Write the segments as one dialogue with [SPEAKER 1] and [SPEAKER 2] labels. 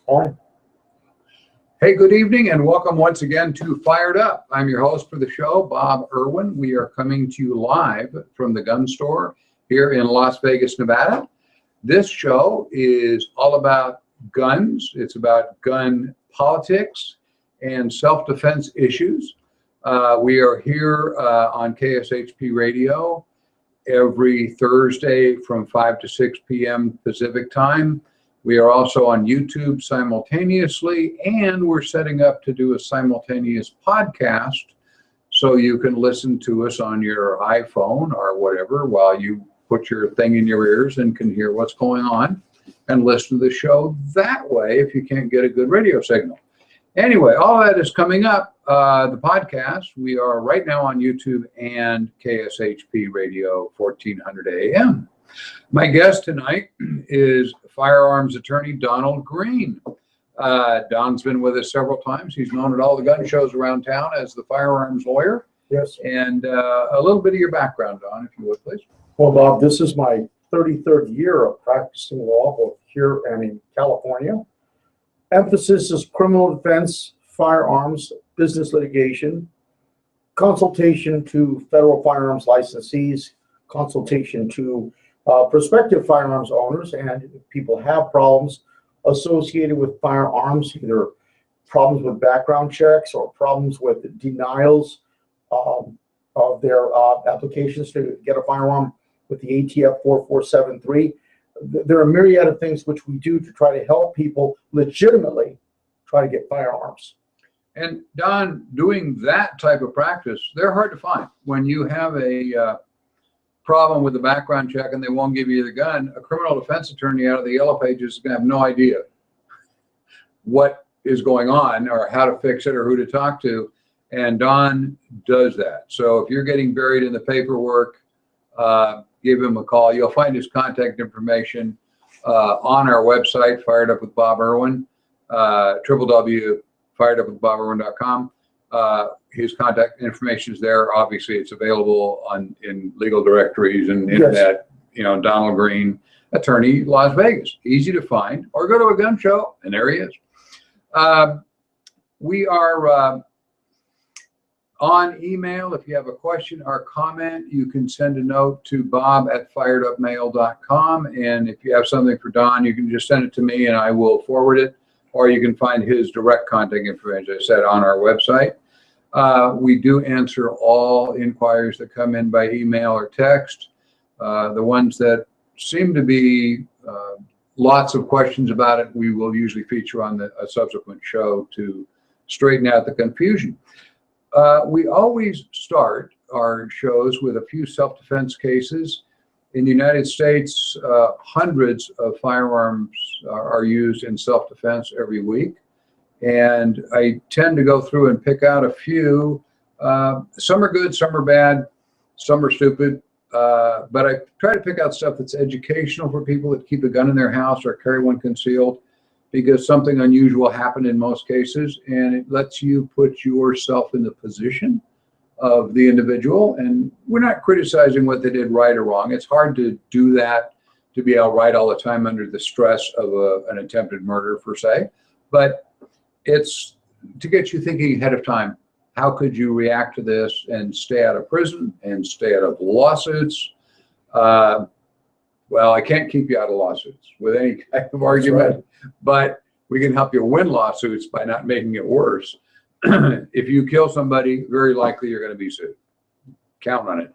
[SPEAKER 1] On.
[SPEAKER 2] Hey, good evening and welcome once again to Fired Up. I'm your host for the show, Bob Irwin. We are coming to you live from the gun store here in Las Vegas, Nevada. This show is all about guns. It's about gun politics and self-defense issues. We are here on KSHP Radio every Thursday from 5 to 6 p.m. Pacific time. We are also on YouTube simultaneously, and we're setting up to do a simultaneous podcast so you can listen to us on your iPhone or whatever while you put your thing in your ears and can hear what's going on and listen to the show that way if you can't get a good radio signal. Anyway, all that is coming up, the podcast. We are right now on YouTube and KSHP Radio 1400 AM. My guest tonight is firearms attorney Donald Green. Don's been with us several times. He's known at all the gun shows around town as the firearms lawyer.
[SPEAKER 1] Yes.
[SPEAKER 2] And a little bit of your background, Don, if you would, please.
[SPEAKER 1] Well, Bob, this is my 33rd year of practicing law, both here and in California. Emphasis is criminal defense, firearms, business litigation, consultation to federal firearms licensees, consultation to prospective firearms owners, and if people have problems associated with firearms, either problems with background checks or problems with denials of their applications to get a firearm with the ATF 4473. There are a myriad of things which we do to try to help people legitimately try to get firearms.
[SPEAKER 2] And Don, doing that type of practice, they're hard to find. When you have a problem with the background check and they won't give you the gun, a criminal defense attorney out of the yellow pages is going to have no idea what is going on or how to fix it or who to talk to. And Don does that. So if you're getting buried in the paperwork, give him a call. You'll find his contact information on our website, Fired Up with Bob Irwin, www.firedupwithbobirwin.com. His contact information is there. Obviously, it's available in legal directories and internet. Yes. Donald Green, attorney, Las Vegas. Easy to find. Or go to a gun show, and there he is. We are on email. If you have a question or comment, you can send a note to bob@firedupmail.com. And if you have something for Don, you can just send it to me and I will forward it. Or you can find his direct contact information, as I said, on our website. We do answer all inquiries that come in by email or text. The ones that seem to be lots of questions about it, we will usually feature on a subsequent show to straighten out the confusion. We always start our shows with a few self-defense cases. In the United States, hundreds of firearms are used in self-defense every week. And I tend to go through and pick out a few. Some are good, some are bad, some are stupid. But I try to pick out stuff that's educational for people that keep a gun in their house or carry one concealed, because something unusual happened in most cases, and it lets you put yourself in the position of the individual. And we're not criticizing what they did right or wrong. It's hard to do that, to be all right all the time under the stress of an attempted murder, per se. But it's to get you thinking ahead of time. How could you react to this and stay out of prison and stay out of lawsuits? Well, I can't keep you out of lawsuits with any kind of argument, right. But we can help you win lawsuits by not making it worse. If you kill somebody, very likely you're going to be sued. Count on it.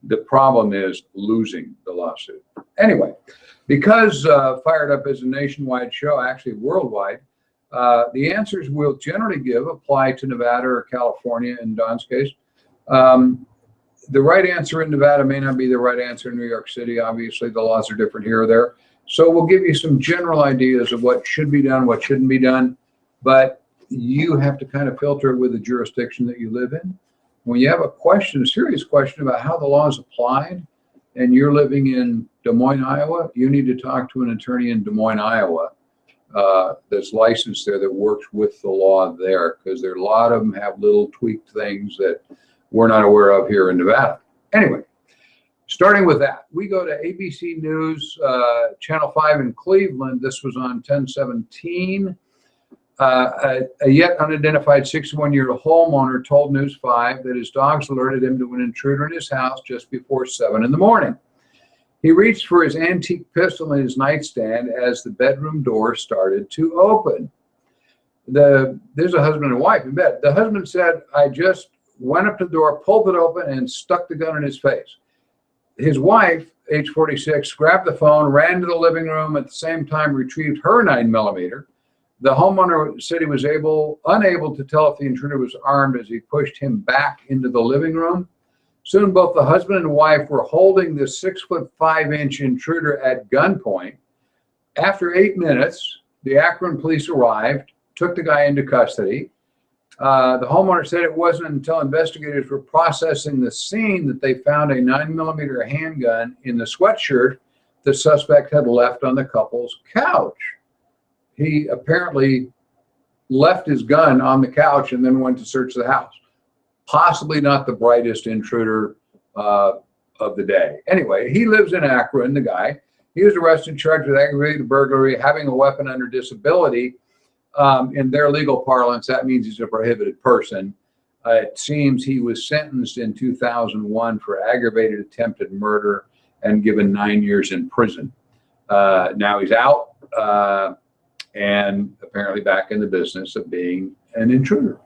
[SPEAKER 2] The problem is losing the lawsuit. Anyway, because Fired Up is a nationwide show, actually worldwide, the answers we'll generally give apply to Nevada or California in Don's case. The right answer in Nevada may not be the right answer in New York City. Obviously, the laws are different here or there. So we'll give you some general ideas of what should be done, what shouldn't be done. But you have to kind of filter it with the jurisdiction that you live in. When you have a question, a serious question about how the law is applied, and you're living in Des Moines, Iowa, you need to talk to an attorney in Des Moines, Iowa, that's licensed there, that works with the law there, because there are a lot of them have little tweaked things that we're not aware of here in Nevada. Anyway, starting with that, we go to ABC News, Channel 5 in Cleveland. This was on 10/17. A yet unidentified 61-year homeowner told News 5 that his dogs alerted him to an intruder in his house just before 7 in the morning. He reached for his antique pistol in his nightstand as the bedroom door started to open. There's a husband and wife in bed. The husband said, I just went up to the door, pulled it open, and stuck the gun in his face. His wife, age 46, grabbed the phone, ran to the living room, at the same time retrieved her 9mm. The homeowner said he was unable to tell if the intruder was armed as he pushed him back into the living room. Soon, both the husband and wife were holding the 6'5" intruder at gunpoint. After 8 minutes, the Akron police arrived, took the guy into custody. The homeowner said it wasn't until investigators were processing the scene that they found a 9mm handgun in the sweatshirt the suspect had left on the couple's couch. He apparently left his gun on the couch and then went to search the house. Possibly not the brightest intruder of the day. Anyway, he lives in Akron, the guy. He was arrested, charged with aggravated burglary, having a weapon under disability. In their legal parlance, that means he's a prohibited person. It seems he was sentenced in 2001 for aggravated attempted murder and given 9 years in prison. Now he's out and apparently back in the business of being an intruder.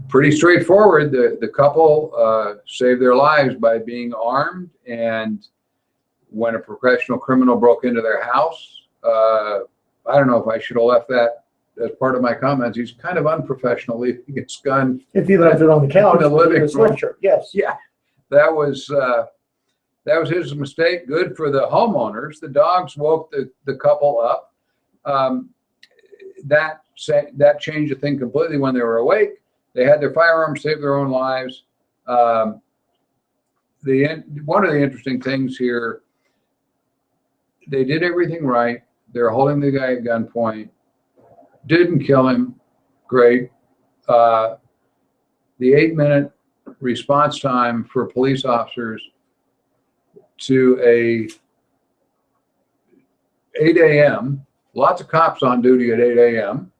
[SPEAKER 2] Pretty straightforward. The couple saved their lives by being armed, and when a professional criminal broke into their house, I don't know if I should have left that as part of my comments. He's kind of unprofessional leaving his gun.
[SPEAKER 1] If he left it on the couch,
[SPEAKER 2] in the living room.
[SPEAKER 1] sweatshirt, yes.
[SPEAKER 2] Yeah, that was his mistake. Good for the homeowners. The dogs woke the couple up. That changed the thing completely when they were awake. They had their firearms, saved their own lives. One of the interesting things here, they did everything right. They're holding the guy at gunpoint. Didn't kill him. Great. The 8-minute response time for police officers to a 8 a.m. Lots of cops on duty at 8 a.m.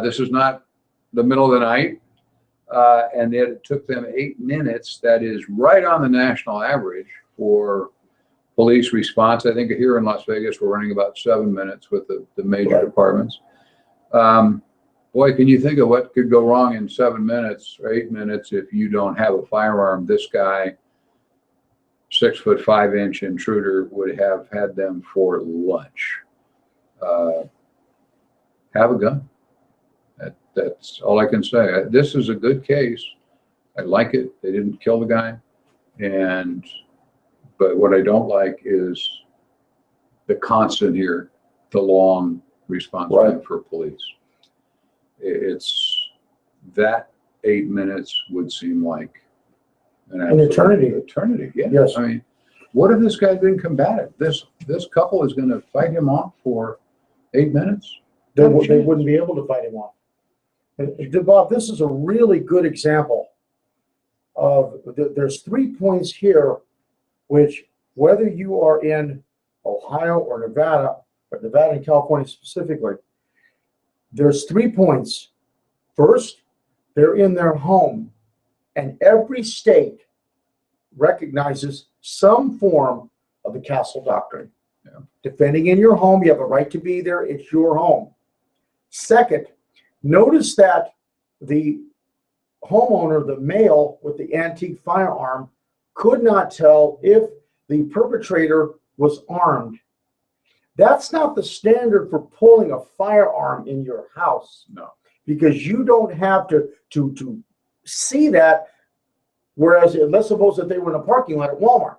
[SPEAKER 2] This is not the middle of the night. And it took them 8 minutes. That is right on the national average for police response. I think here in Las Vegas, we're running about 7 minutes with the major departments. Boy, can you think of what could go wrong in 7 minutes or 8 minutes if you don't have a firearm? This guy, 6'5" intruder, would have had them for lunch. Have a gun. That's all I can say. This is a good case. I like it. They didn't kill the guy. But what I don't like is the constant here, the long response time for police. It's that 8 minutes would seem like
[SPEAKER 1] an eternity.
[SPEAKER 2] Eternity, yeah.
[SPEAKER 1] Yes.
[SPEAKER 2] I mean, what if this guy's been combative? This couple is going to fight him off for 8 minutes?
[SPEAKER 1] They wouldn't be able to fight him off. And Bob, this is a really good example of there's 3 points here, which whether you are in Ohio or Nevada and California specifically, there's 3 points. First, they're in their home, and every state recognizes some form of the castle doctrine.
[SPEAKER 2] Yeah.
[SPEAKER 1] Defending in your home, you have a right to be there. It's your home. Second, notice that the homeowner, the male with the antique firearm, could not tell if the perpetrator was armed. That's not the standard for pulling a firearm in your house.
[SPEAKER 2] No.
[SPEAKER 1] Because you don't have to see that. Whereas, let's suppose that they were in a parking lot at Walmart.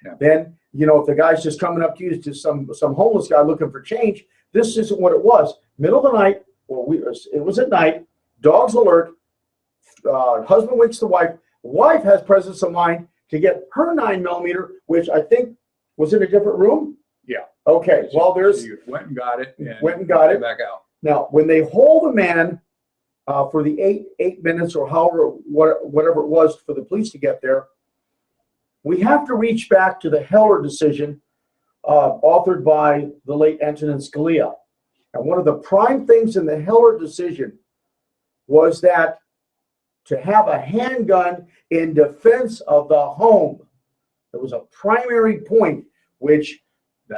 [SPEAKER 2] Yeah.
[SPEAKER 1] Then, if the guy's just coming up to you, to some homeless guy looking for change, this isn't what it was. Middle of the night, it was at night, dogs alert, husband wakes the wife. Wife has presence of mind to get her 9mm, which I think was in a different room.
[SPEAKER 2] Yeah.
[SPEAKER 1] Okay. Well,
[SPEAKER 2] you went and got it. Back out.
[SPEAKER 1] Now, when they hold a man for the eight minutes or whatever it was for the police to get there, we have to reach back to the Heller decision, authored by the late Antonin Scalia. And one of the prime things in the Heller decision was that to have a handgun in defense of the home. There was a primary point which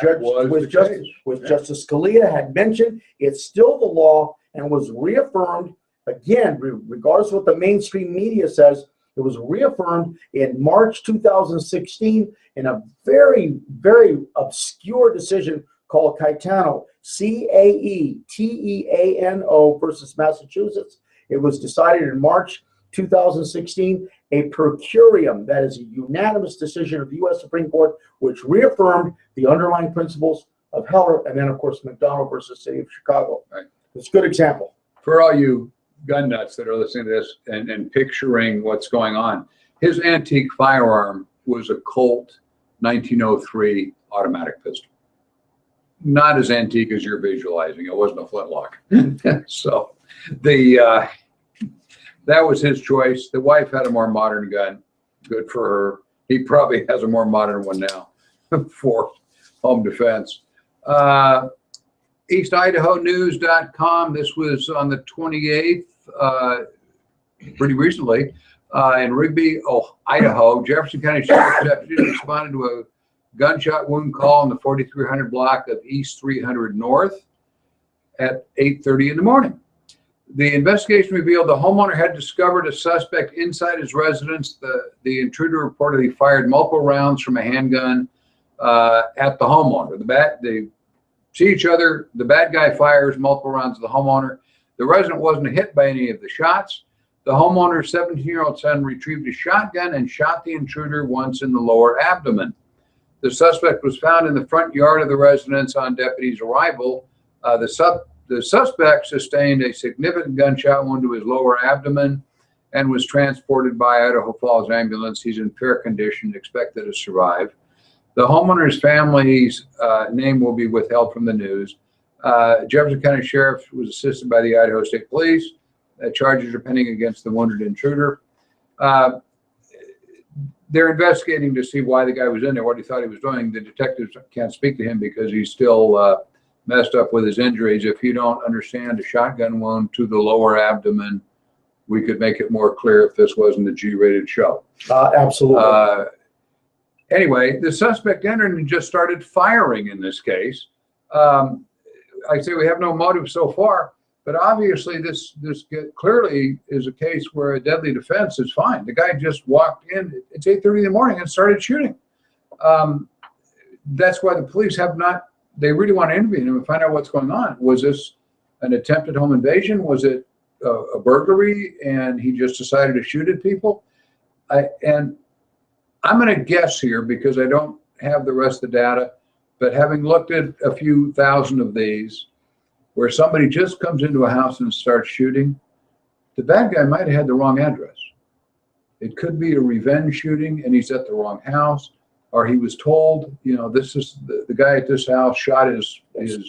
[SPEAKER 1] Justice Scalia had mentioned. It's still the law and was reaffirmed again, regardless of what the mainstream media says. It was reaffirmed in March 2016 in a very, very obscure decision called Caetano, Caeteano versus Massachusetts. It was decided in March 2016, a per curiam, that is a unanimous decision of the U.S. Supreme Court, which reaffirmed the underlying principles of Heller, and then, of course, McDonald versus City of Chicago.
[SPEAKER 2] Right.
[SPEAKER 1] It's a good example.
[SPEAKER 2] For all you gun nuts that are listening to this and picturing what's going on, his antique firearm was a Colt 1903 automatic pistol. Not as antique as you're visualizing. It wasn't a flintlock. So that was his choice. The wife had a more modern gun. Good for her. He probably has a more modern one now for home defense. EastIdahoNews.com. This was on the 28th, pretty recently, in Rigby, Idaho. Jefferson County Sheriff's deputies responded to a gunshot wound call in the 4300 block of East 300 North at 8:30 in the morning. The investigation revealed the homeowner had discovered a suspect inside his residence. The intruder reportedly fired multiple rounds from a handgun at the homeowner. They see each other. The bad guy fires multiple rounds at the homeowner. The resident wasn't hit by any of the shots. The homeowner's 17-year-old son retrieved a shotgun and shot the intruder once in the lower abdomen. The suspect was found in the front yard of the residence on deputies' arrival. The suspect sustained a significant gunshot wound to his lower abdomen and was transported by Idaho Falls ambulance. He's in fair condition, expected to survive. The homeowner's family's name will be withheld from the news. Jefferson County Sheriff was assisted by the Idaho State Police. Charges are pending against the wounded intruder. They're investigating to see why the guy was in there, what he thought he was doing. The detectives can't speak to him because he's still messed up with his injuries. If you don't understand a shotgun wound to the lower abdomen, we could make it more clear if this wasn't a G-rated show.
[SPEAKER 1] Absolutely.
[SPEAKER 2] Anyway, the suspect entered and just started firing in this case. I say we have no motive so far, but obviously this clearly is a case where a deadly defense is fine. The guy just walked in, it's 8:30 in the morning, and started shooting. That's why the police have not, they really want to intervene him and find out what's going on. Was this an attempted home invasion? Was it a burglary and he just decided to shoot at people? And I'm going to guess here because I don't have the rest of the data, but having looked at a few thousand of these where somebody just comes into a house and starts shooting, the bad guy might have had the wrong address. It could be a revenge shooting and he's at the wrong house, or he was told, you know, this is the guy at this house shot his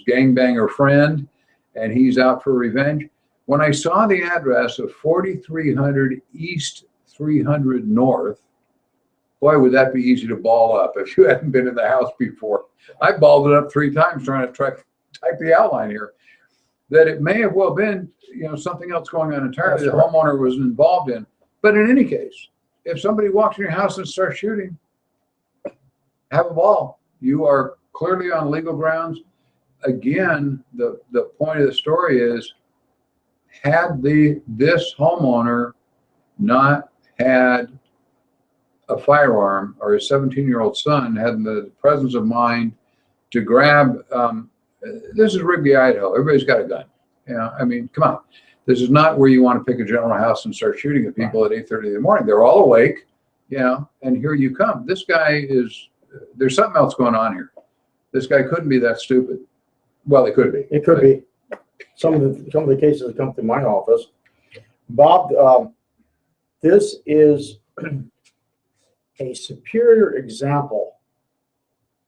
[SPEAKER 2] gangbanger friend and he's out for revenge. When I saw the address of 4300 East 300 North, boy, would that be easy to ball up if you hadn't been in the house before. I balled it up 3 times trying to type the outline here. That it may have well been, you know, something else going on entirely the homeowner was involved in. But in any case, if somebody walks in your house and starts shooting, have a ball. You are clearly on legal grounds. Again, the point of the story is, had this homeowner not had a firearm, or his 17-year-old son had the presence of mind to grab, this is Rigby, Idaho. Everybody's got a gun. You know, I mean, come on. This is not where you want to pick a general house and start shooting at people at 8:30 in the morning. They're all awake, you know, and here you come. This guy is, there's something else going on here. This guy couldn't be that stupid. Well, it could be.
[SPEAKER 1] It could be. Some of the cases that come through my office, Bob, this is a superior example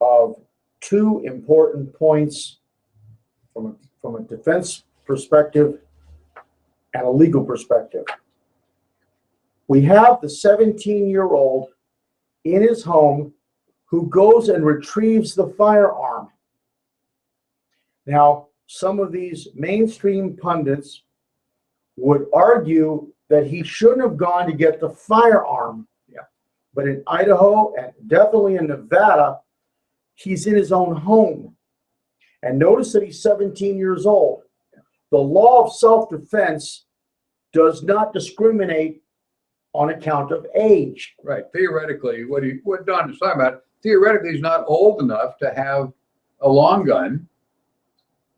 [SPEAKER 1] of 2 important points from a defense perspective and a legal perspective. We have the 17-year-old in his home who goes and retrieves the firearm. Now, some of these mainstream pundits would argue that he shouldn't have gone to get the firearm.
[SPEAKER 2] Yeah.
[SPEAKER 1] But in Idaho and definitely in Nevada, he's in his own home. And notice that he's 17 years old. The law of self-defense does not discriminate on account of age.
[SPEAKER 2] Right. Theoretically, what Don is talking about, theoretically, he's not old enough to have a long gun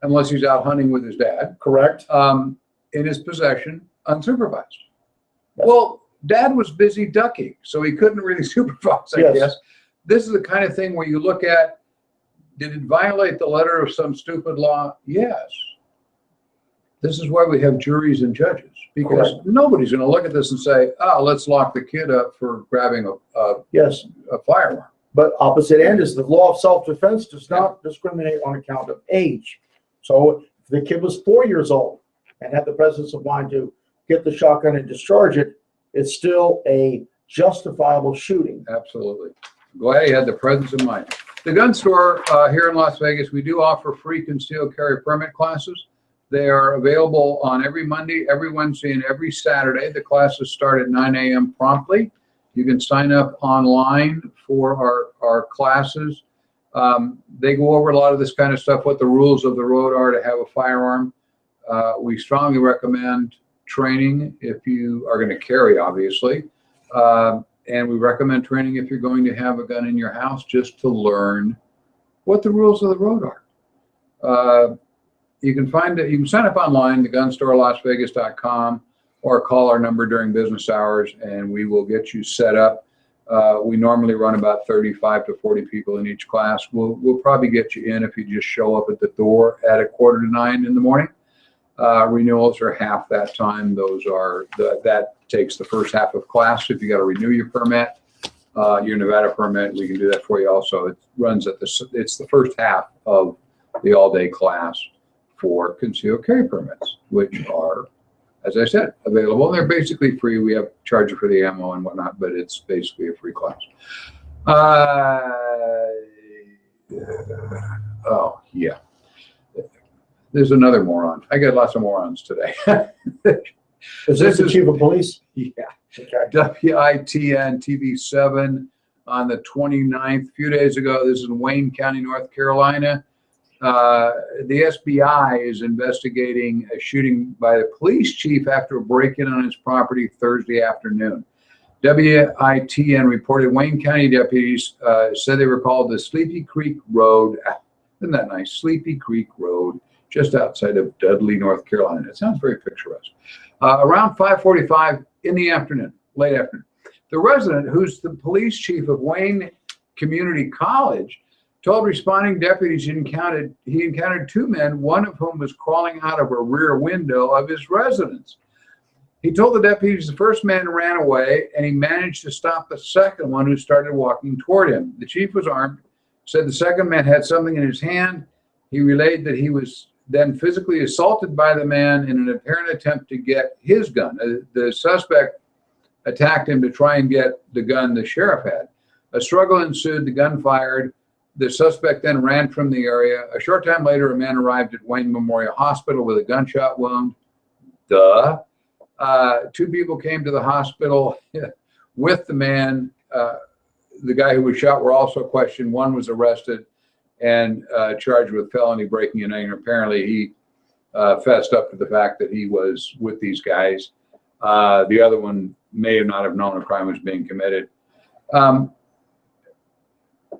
[SPEAKER 2] unless he's out hunting with his dad.
[SPEAKER 1] Correct?
[SPEAKER 2] In his possession, unsupervised.
[SPEAKER 1] Yes.
[SPEAKER 2] Well, Dad was busy ducking, so he couldn't really supervise, I
[SPEAKER 1] Yes.
[SPEAKER 2] guess. This is the kind of thing where you look at, did it violate the letter of some stupid law? Yes. This is why we have juries and judges, because
[SPEAKER 1] Correct.
[SPEAKER 2] nobody's going to look at this and say, oh, let's lock the kid up for grabbing
[SPEAKER 1] Yes.
[SPEAKER 2] a firearm.
[SPEAKER 1] But opposite end is the law of self-defense does not discriminate on account of age. So if the kid was 4 years old and had the presence of mind to get the shotgun and discharge it, it's still a justifiable shooting.
[SPEAKER 2] Absolutely. Glad he had the presence of mind. The gun store here in Las Vegas, we do offer free concealed carry permit classes. They are available on every Monday, every Wednesday, and every Saturday. The classes start at 9 a.m. promptly. You can sign up online for our classes. They go over a lot of this kind of stuff, what the rules of the road are to have a firearm. We strongly recommend training if you are going to carry, obviously. And we recommend training if you're going to have a gun in your house, just to learn what the rules of the road are. You can sign up online, thegunstorelasvegas.com, or call our number during business hours and we will get you set up. We normally run about 35 to 40 people in each class. We'll probably get you in if you just show up at the door at 8:45 in the morning. Renewals are half that time. That takes the first half of class. If you got to renew your permit, your Nevada permit, we can do that for you also. It runs it's the first half of the all-day class for concealed carry permits, which are, as I said, available. They're basically free. We have charges for the ammo and whatnot, but it's basically a free class. Oh, yeah. There's another moron. I got lots of morons today.
[SPEAKER 1] Is this the chief of police?
[SPEAKER 2] Yeah.
[SPEAKER 1] Okay.
[SPEAKER 2] WITN TV7 on the 29th, a few days ago. This is in Wayne County, North Carolina. The SBI is investigating a shooting by the police chief after a break-in on his property Thursday afternoon. WITN reported Wayne County deputies said they recalled the Sleepy Creek Road. Isn't that nice? Sleepy Creek Road, just outside of Dudley, North Carolina. It sounds very picturesque. Around 5:45 in the afternoon, late afternoon. The resident, who's the police chief of Wayne Community College, told responding deputies he encountered two men, one of whom was crawling out of a rear window of his residence. He told the deputies the first man ran away, and he managed to stop the second one, who started walking toward him. The chief was armed, said the second man had something in his hand. He relayed that he was then physically assaulted by the man in an apparent attempt to get his gun. The suspect attacked him to try and get the gun the sheriff had. A struggle ensued, the gun fired. The suspect then ran from the area. A short time later, a man arrived at Wayne Memorial Hospital with a gunshot wound. Duh. Two people came to the hospital with the man. The guy who was shot were also questioned. One was arrested and charged with felony breaking and entering. Apparently, he fessed up to the fact that he was with these guys. The other one may not have known a crime was being committed.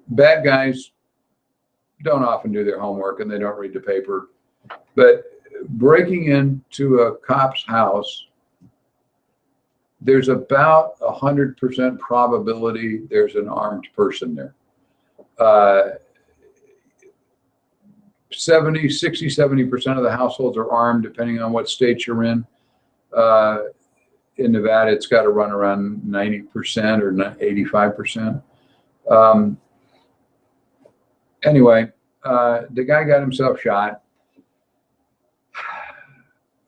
[SPEAKER 2] Bad guys don't often do their homework and they don't read the paper. But breaking into a cop's house, there's about 100% probability there's an armed person there. 70% of the households are armed, depending on what state you're in. In Nevada, it's got to run around 90% or 85%. Anyway, the guy got himself shot.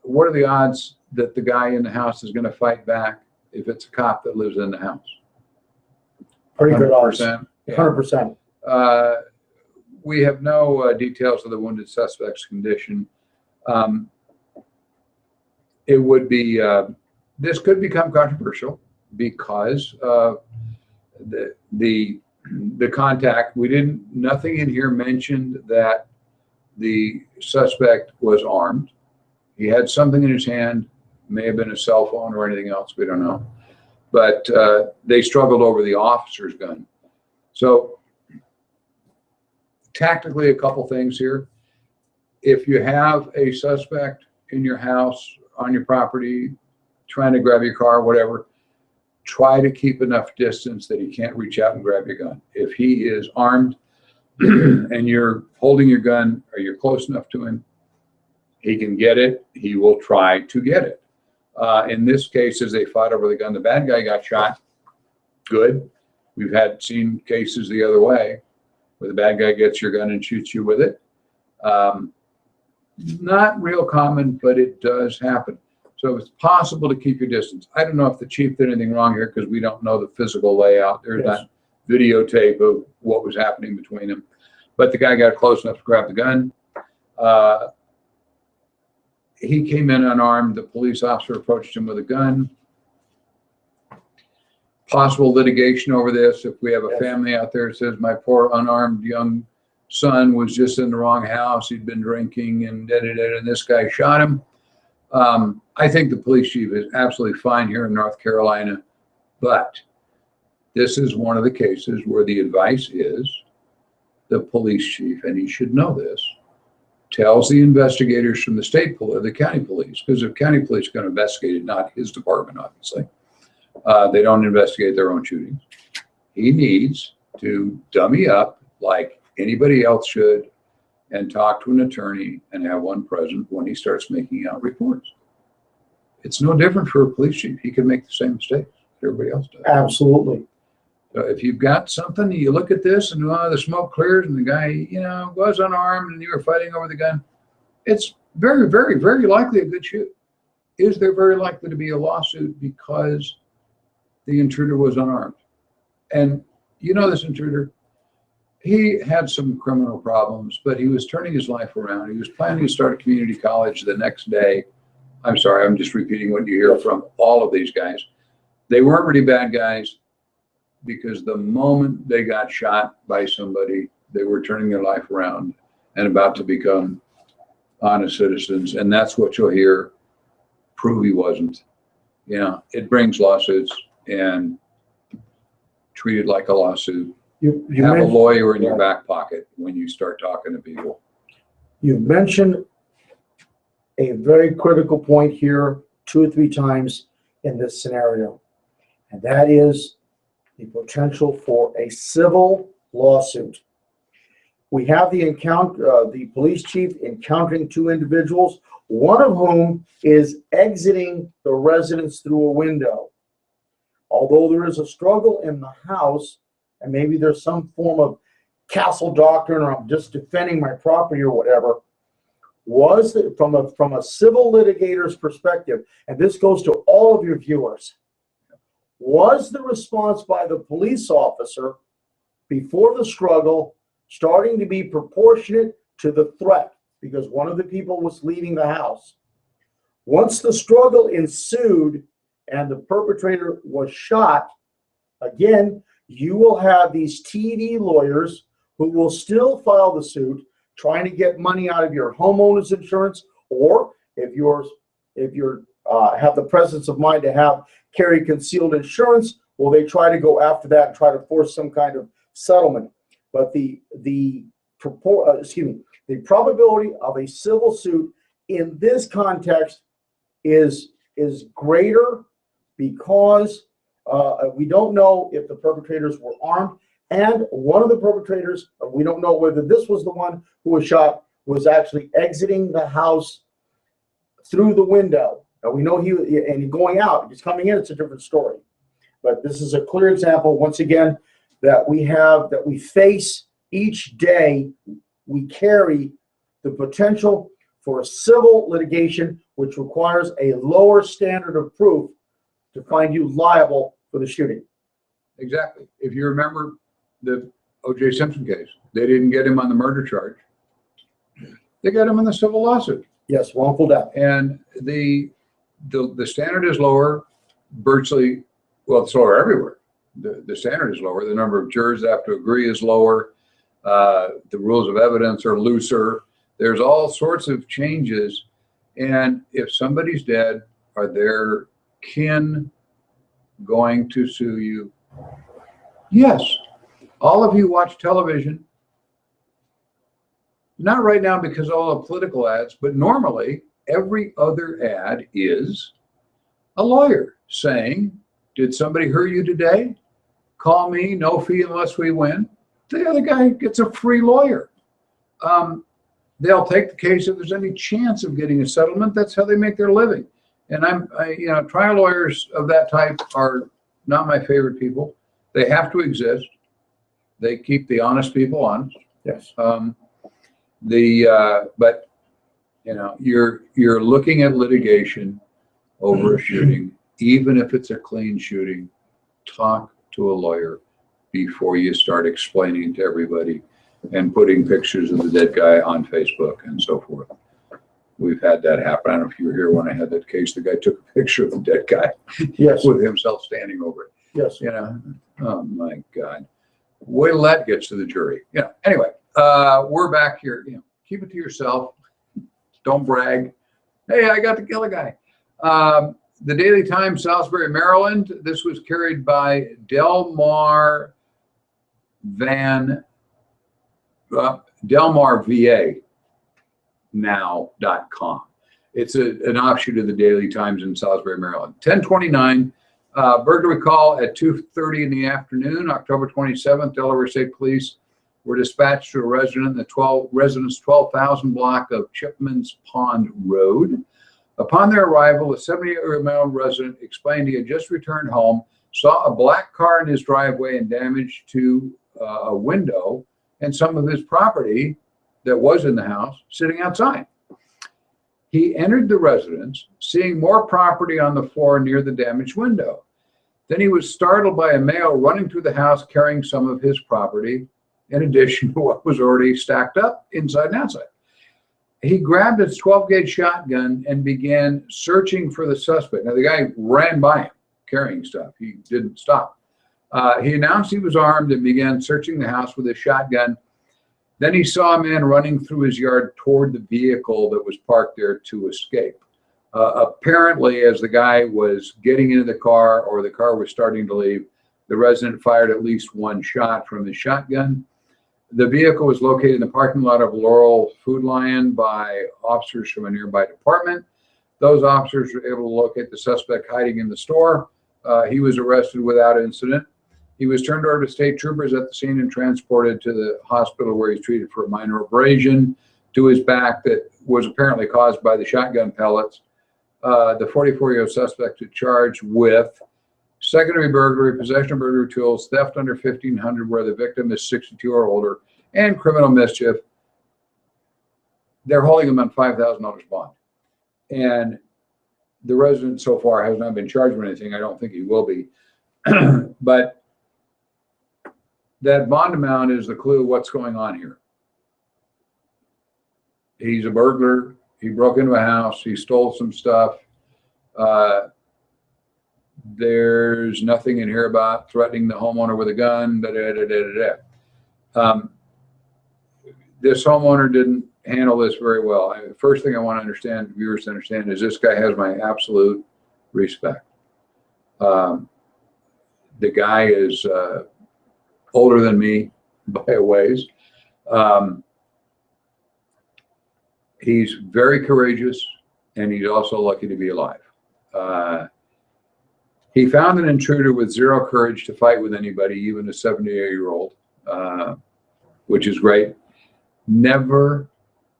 [SPEAKER 2] What are the odds that the guy in the house is going to fight back if it's a cop that lives in the house?
[SPEAKER 1] Pretty good odds.
[SPEAKER 2] 100%.
[SPEAKER 1] 100%.
[SPEAKER 2] We have no details of the wounded suspect's condition. Um, it would be, this could become controversial because the contact, nothing in here mentioned that the suspect was armed. He had something in his hand, may have been a cell phone or anything else, we don't know. But they struggled over the officer's gun. So tactically, a couple things here. If you have a suspect in your house, on your property, trying to grab your car, whatever, try to keep enough distance that he can't reach out and grab your gun. If he is armed and you're holding your gun or you're close enough to him, he can get it. He will try to get it. In this case, as they fought over the gun, the bad guy got shot. Good. We've seen cases the other way where the bad guy gets your gun and shoots you with it. Not real common, but it does happen. So it's possible to keep your distance. I don't know if the chief did anything wrong here because we don't know the physical layout. There's not videotape of what was happening between them. But the guy got close enough to grab the gun. He came in unarmed. The police officer approached him with a gun. Possible litigation over this. If we have a family out there that says, my poor unarmed young son was just in the wrong house, he'd been drinking and and this guy shot him. I think the police chief is absolutely fine here in North Carolina, but this is one of the cases where the advice is the police chief, and he should know this, tells the investigators from the the county police, because the county police are going to investigate it, not his department, obviously. They don't investigate their own shootings. He needs to dummy up like anybody else should and talk to an attorney and have one present when he starts making out reports. It's no different for a police chief. He can make the same mistakes everybody else does.
[SPEAKER 1] Absolutely.
[SPEAKER 2] So if you've got something, you look at this and the smoke clears and the guy, was unarmed and you were fighting over the gun, it's very, very, very likely a good shoot. Is there very likely to be a lawsuit because the intruder was unarmed? And this intruder, he had some criminal problems, but he was turning his life around. He was planning to start a community college the next day. I'm sorry, I'm just repeating what you hear from all of these guys. They weren't really bad guys because the moment they got shot by somebody, they were turning their life around and about to become honest citizens. And that's what you'll hear. Prove he wasn't. It brings lawsuits, and treat it like a lawsuit.
[SPEAKER 1] You
[SPEAKER 2] have a lawyer in your back pocket when you start talking to people.
[SPEAKER 1] You mentioned a very critical point here 2 or 3 times in this scenario, and that is the potential for a civil lawsuit. We have the police chief encountering 2 individuals, one of whom is exiting the residence through a window. Although there is a struggle in the house, and maybe there's some form of castle doctrine, or I'm just defending my property or whatever, from a civil litigator's perspective, and this goes to all of your viewers, was the response by the police officer before the struggle starting to be proportionate to the threat? Because one of the people was leaving the house. Once the struggle ensued and the perpetrator was shot, again, you will have these TV lawyers who will still file the suit, trying to get money out of your homeowner's insurance, or if you're have the presence of mind to carry concealed insurance, well, they try to go after that and try to force some kind of settlement. But the probability of a civil suit in this context is greater because we don't know if the perpetrators were armed, and one of the perpetrators, we don't know whether this was the one who was shot, was actually exiting the house through the window. Now we know and going out, he's coming in, it's a different story. But this is a clear example, once again, that we face each day. We carry the potential for a civil litigation, which requires a lower standard of proof to find you liable for the shooting.
[SPEAKER 2] Exactly. If you remember the O.J. Simpson case, they didn't get him on the murder charge. They got him on the civil lawsuit.
[SPEAKER 1] Yes, wrongful death.
[SPEAKER 2] And the standard is lower virtually, well, it's lower everywhere. The standard is lower. The number of jurors that have to agree is lower. The rules of evidence are looser. There's all sorts of changes. And if somebody's dead, are their kin going to sue you? Yes. All of you watch television. Not right now because of all the political ads, but normally every other ad is a lawyer saying, did somebody hurt you today? Call me, no fee unless we win. The other guy gets a free lawyer. They'll take the case if there's any chance of getting a settlement. That's how they make their living. And trial lawyers of that type are not my favorite people. They have to exist. They keep the honest people honest.
[SPEAKER 1] Yes.
[SPEAKER 2] But you're looking at litigation over a shooting, even if it's a clean shooting. Talk to a lawyer before you start explaining to everybody and putting pictures of the dead guy on Facebook and so forth. We've had that happen. I don't know if you were here when I had that case. The guy took a picture of the dead guy,
[SPEAKER 1] yes,
[SPEAKER 2] with himself standing over it.
[SPEAKER 1] Yes.
[SPEAKER 2] Oh my God. Wait till that gets to the jury. Anyway, we're back here. Keep it to yourself. Don't brag. Hey, I got to kill a guy. The Daily Times, Salisbury, Maryland. This was carried by Delmar VA now.com. It's an offshoot of the Daily Times in Salisbury, Maryland. 1029, burglary call at 2:30 in the afternoon, October 27th. Delaware State Police were dispatched to a resident in the residence 12,000 block of Chipman's Pond Road. Upon their arrival, a 78-year-old resident explained he had just returned home, saw a black car in his driveway and damage to a window and some of his property that was in the house sitting outside. He entered the residence, seeing more property on the floor near the damaged window. Then he was startled by a male running through the house carrying some of his property, in addition to what was already stacked up inside and outside. He grabbed his 12-gauge shotgun and began searching for the suspect. Now, the guy ran by him carrying stuff. He didn't stop. He announced he was armed and began searching the house with his shotgun. Then he saw a man running through his yard toward the vehicle that was parked there to escape. Apparently, as the guy was getting into the car or the car was starting to leave, the resident fired at least one shot from his shotgun. The vehicle was located in the parking lot of Laurel Food Lion by officers from a nearby department. Those officers were able to locate the suspect hiding in the store. He was arrested without incident. He was turned over to state troopers at the scene and transported to the hospital where he's treated for a minor abrasion to his back that was apparently caused by the shotgun pellets. The 44-year-old suspect is charged with secondary burglary, possession of burglary tools, theft under $1,500 where the victim is 62 or older, and criminal mischief. They're holding him on $5,000 bond. And the resident so far has not been charged with anything. I don't think he will be. But that bond amount is the clue of what's going on here. He's a burglar. He broke into a house. He stole some stuff. There's nothing in here about threatening the homeowner with a gun. This homeowner didn't handle this very well. The first thing I want viewers to understand is this guy has my absolute respect. The guy is older than me by a ways. He's very courageous, and he's also lucky to be alive. He found an intruder with zero courage to fight with anybody, even a 78-year-old, which is great. Never,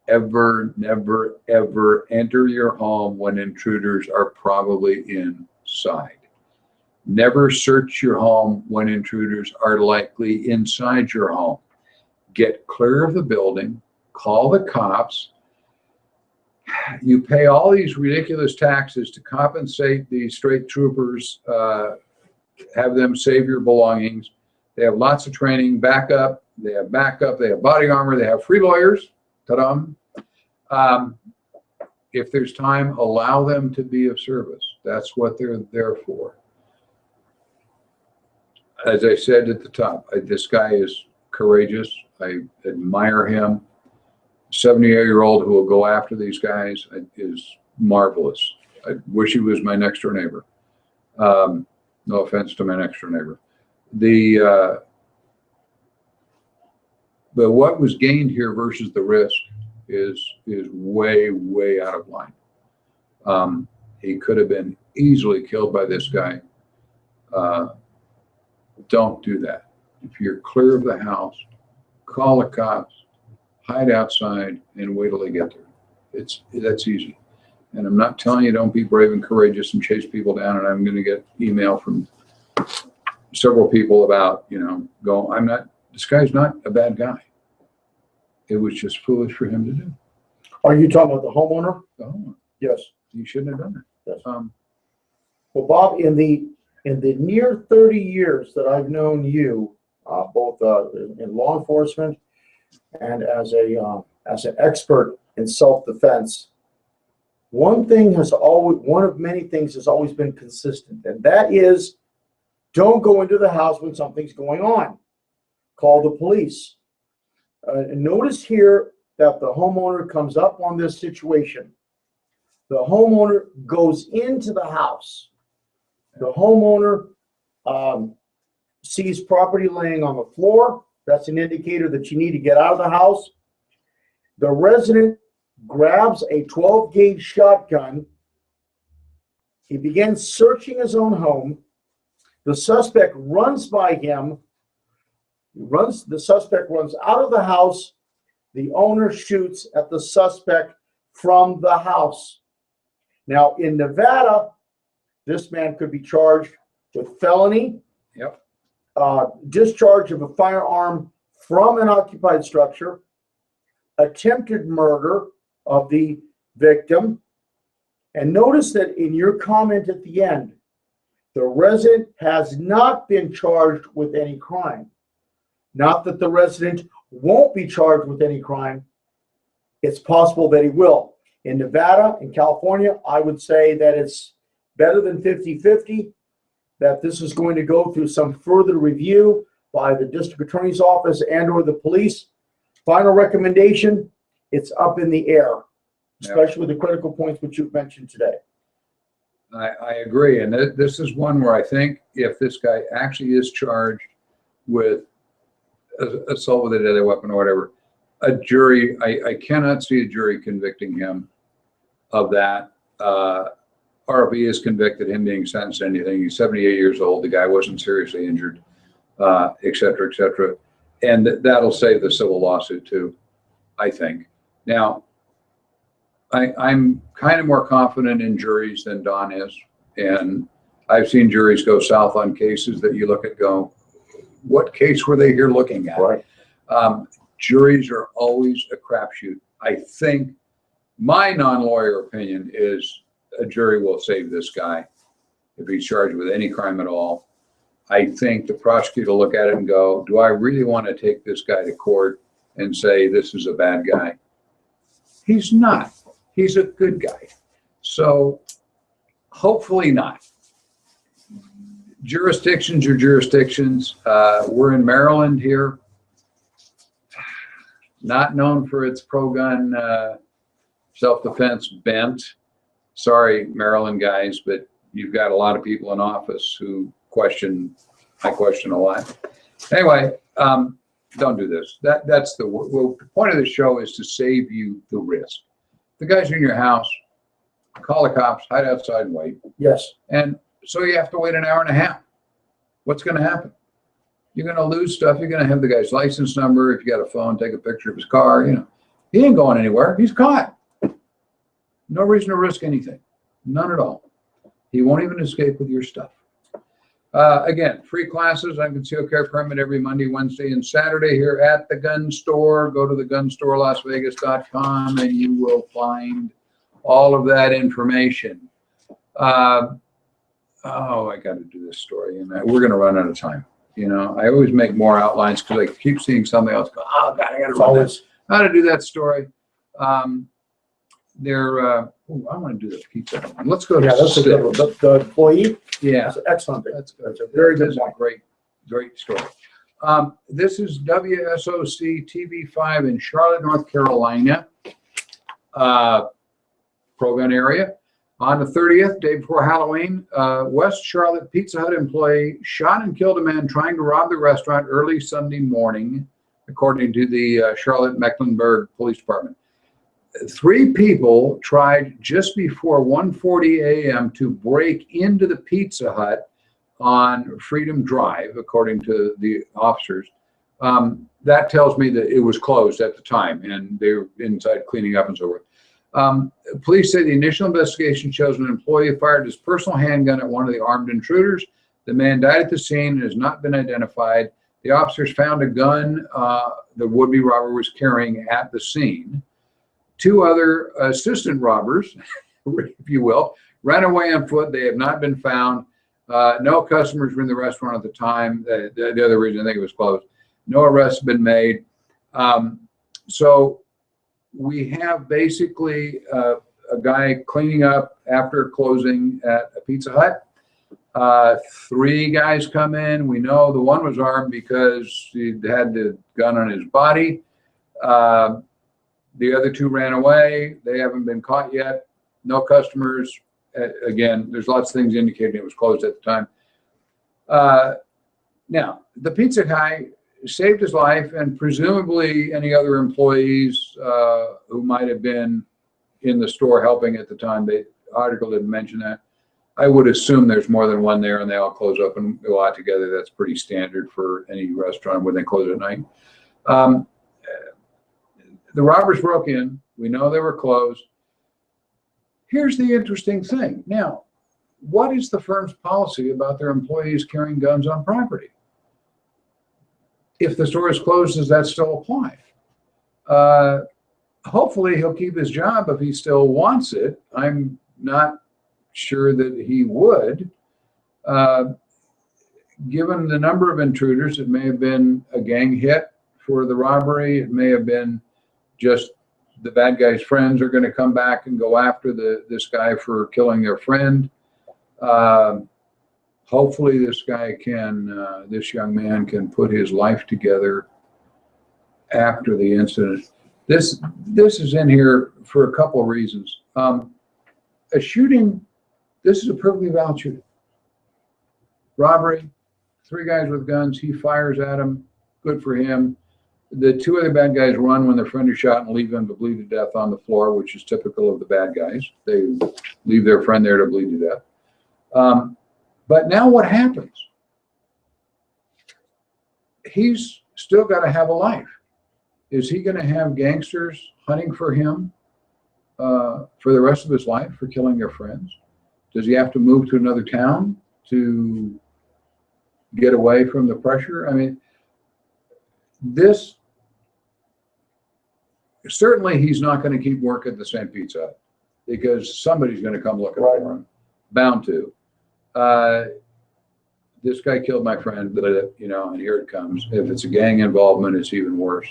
[SPEAKER 2] ever, never, ever enter your home when intruders are probably inside. Never search your home when intruders are likely inside your home. Get clear of the building, call the cops. You pay all these ridiculous taxes to compensate these state troopers, have them save your belongings. They have lots of training, backup, they have body armor, they have free lawyers. Ta-da. if there's time, allow them to be of service. That's what they're there for. As I said at the top, this guy is courageous. I admire him. 78-year-old who will go after these guys is marvelous. I wish he was my next door neighbor. No offense to my next door neighbor. But what was gained here versus the risk is way, way out of line. He could have been easily killed by this guy. Don't do that. If you're clear of the house, call the cops, hide outside, and wait till they get there. That's easy. And I'm not telling you don't be brave and courageous and chase people down. And I'm going to get email from several people about, this guy's not a bad guy. It was just foolish for him to do.
[SPEAKER 1] Are you talking about the homeowner?
[SPEAKER 2] The homeowner.
[SPEAKER 1] Yes.
[SPEAKER 2] He shouldn't have done it.
[SPEAKER 1] Yes. Well, Bob, in the near 30 years that I've known you, both in law enforcement and as an expert in self-defense, one of many things has always been consistent, and that is, don't go into the house when something's going on. Call the police. And notice here that the homeowner comes up on this situation. The homeowner goes into the house. The homeowner sees property laying on the floor. That's an indicator that you need to get out of the house. The resident grabs a 12-gauge shotgun. He begins searching his own home. The suspect runs by him. The suspect runs out of the house. The owner shoots at the suspect from the house. Now, in Nevada, this man could be charged with felony, discharge of a firearm from an occupied structure, attempted murder of the victim. And notice that in your comment at the end, the resident has not been charged with any crime. Not that the resident won't be charged with any crime. It's possible that he will. In Nevada and California, I would say that it's better than 50-50, that this is going to go through some further review by the district attorney's office and or the police. Final recommendation, it's up in the air, especially with the critical points which you've mentioned today.
[SPEAKER 2] I agree. And this is one where I think if this guy actually is charged with assault with a deadly weapon or whatever, a jury, I cannot see a jury convicting him of that. Or if he is convicted, him being sentenced to anything. He's 78 years old. The guy wasn't seriously injured, et cetera, et cetera. And that'll save the civil lawsuit too, I think. Now, I'm kind of more confident in juries than Don is. And I've seen juries go south on cases that you look at go, what case were they here looking at?
[SPEAKER 1] Right.
[SPEAKER 2] Juries are always a crapshoot. I think my non-lawyer opinion is a jury will save this guy if he's charged with any crime at all. I think the prosecutor will look at it and go, do I really want to take this guy to court and say this is a bad guy? He's not. He's a good guy. So hopefully not. Jurisdictions are jurisdictions. We're in Maryland here, not known for its pro-gun self-defense bent. Sorry, Maryland guys, but you've got a lot of people in office who I question a lot. Anyway, don't do this. That's the point of the show is to save you the risk. The guy's in your house, call the cops, hide outside and wait.
[SPEAKER 1] Yes.
[SPEAKER 2] And so you have to wait an hour and a half. What's going to happen? You're going to lose stuff. You're going to have the guy's license number. If you got a phone, take a picture of his car. He ain't going anywhere. He's caught. No reason to risk anything. None at all. He won't even escape with your stuff. Again, free classes on concealed carry permit every Monday, Wednesday, and Saturday here at the gun store. Go to thegunstorelasvegas.com and you will find all of that information. I got to do this story, and we're going to run out of time. I always make more outlines because I keep seeing something else go, oh God, I got to run this. How to do that story. Ooh, I want to do the pizza one. Let's go to
[SPEAKER 1] Yeah, that's a good one. The employee,
[SPEAKER 2] Yeah,
[SPEAKER 1] that's excellent.
[SPEAKER 2] that's good.
[SPEAKER 1] That's a very good
[SPEAKER 2] That's a
[SPEAKER 1] point.
[SPEAKER 2] great story. This is WSOC TV5 in Charlotte, North Carolina, program area. On the 30th, day before Halloween, West Charlotte Pizza Hut employee shot and killed a man trying to rob the restaurant early Sunday morning, according to the Charlotte Mecklenburg Police Department. 3 people tried just before 1:40 a.m. to break into the Pizza Hut on Freedom Drive, according to the officers. That tells me that it was closed at the time and they were inside cleaning up and so forth. Police say the initial investigation shows an employee fired his personal handgun at one of the armed intruders. The man died at the scene and has not been identified. The officers found a gun the would-be robber was carrying at the scene. 2 other assistant robbers, if you will, ran away on foot. They have not been found. No customers were in the restaurant at the time. The other reason I think it was closed. No arrests have been made. So we have basically a guy cleaning up after closing at a Pizza Hut. 3 guys come in. We know the one was armed because he had the gun on his body. The other 2 ran away. They haven't been caught yet. No customers. Again, there's lots of things indicating it was closed at the time. Now, the pizza guy saved his life, and presumably any other employees who might have been in the store helping at the time. The article didn't mention that. I would assume there's more than one there, and they all close up and go out together. That's pretty standard for any restaurant when they close at night. The robbers broke in. We know they were closed. Here's the interesting thing. Now, what is the firm's policy about their employees carrying guns on property? If the store is closed, does that still apply? Hopefully he'll keep his job if he still wants it. I'm not sure that he would. Given the number of intruders, it may have been a gang hit for the robbery. It may have been just the bad guy's friends are going to come back and go after this guy for killing their friend. Hopefully this guy can, this young man can put his life together after the incident. This is in here for a couple of reasons. A shooting, this is a perfectly valid shooting. Robbery, 3 guys with guns, he fires at him, good for him. The 2 other bad guys run when their friend is shot and leave him to bleed to death on the floor, which is typical of the bad guys. They leave their friend there to bleed to death. But now what happens? He's still got to have a life. Is he going to have gangsters hunting for him for the rest of his life for killing their friends? Does he have to move to another town to get away from the pressure? I mean, this, certainly he's not going to keep working at the same Pizza Hut because somebody's going to come looking for him. Bound to. This guy killed my friend, you know, and here it comes. If it's a gang involvement, it's even worse.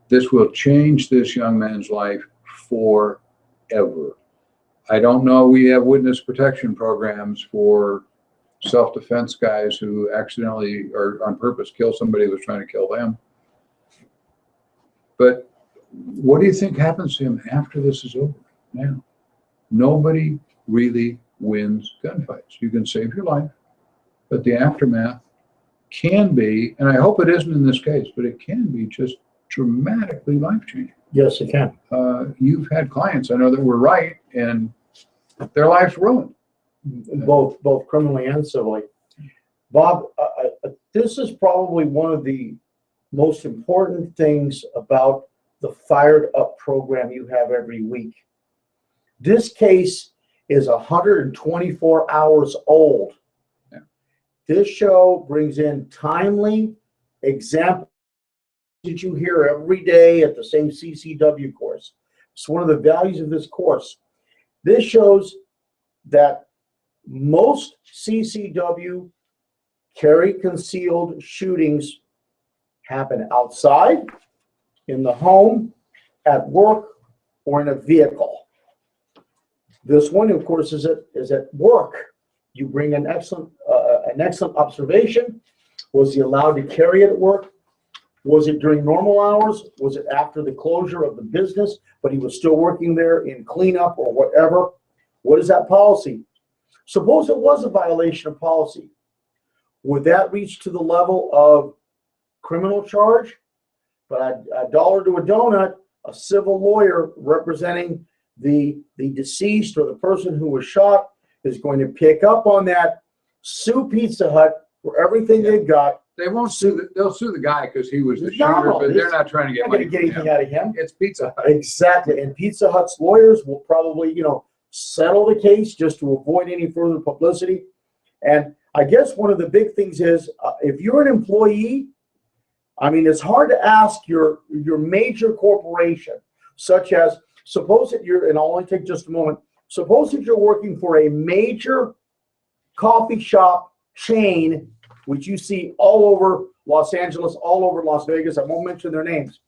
[SPEAKER 2] This will change this young man's life forever. I don't know. We have witness protection programs for self-defense guys who accidentally or on purpose kill somebody who was trying to kill them. But what do you think happens to him after this is over? Now, nobody really wins gunfights. You can save your life, but the aftermath can be, and I hope it isn't in this case, but it can be just dramatically life-changing.
[SPEAKER 1] Yes, it can.
[SPEAKER 2] You've had clients, I know, that were right, and their life's ruined.
[SPEAKER 1] Both criminally and civilly. Bob, this is probably one of the most important things about the Fired Up program you have every week. This case is 124 hours old.
[SPEAKER 2] Yeah.
[SPEAKER 1] This show brings in timely examples that you hear every day at the same CCW course. It's one of the values of this course. This shows that most CCW carry concealed shootings happen outside, in the home, at work, or in a vehicle. This one, of course, is at work. You bring an excellent observation. Was he allowed to carry it at work? Was it during normal hours? Was it after the closure of the business, but he was still working there in cleanup or whatever? What is that policy? Suppose it was a violation of policy. Would that reach to the level of criminal charge? But a dollar to a donut, a civil lawyer representing the deceased or the person who was shot is going to pick up on that, sue Pizza Hut for everything they've got.
[SPEAKER 2] They won't sue. They'll sue the guy because he was the
[SPEAKER 1] No,
[SPEAKER 2] shooter, but they're not trying to get money from
[SPEAKER 1] anything
[SPEAKER 2] him.
[SPEAKER 1] out of him.
[SPEAKER 2] It's Pizza Hut.
[SPEAKER 1] Exactly. And Pizza Hut's lawyers will probably, settle the case just to avoid any further publicity. And I guess one of the big things is if you're an employee, I mean, it's hard to ask your major corporation, such as, suppose that you're, and I'll only take just a moment, suppose that you're working for a major coffee shop chain, which you see all over Los Angeles, all over Las Vegas. I won't mention their names.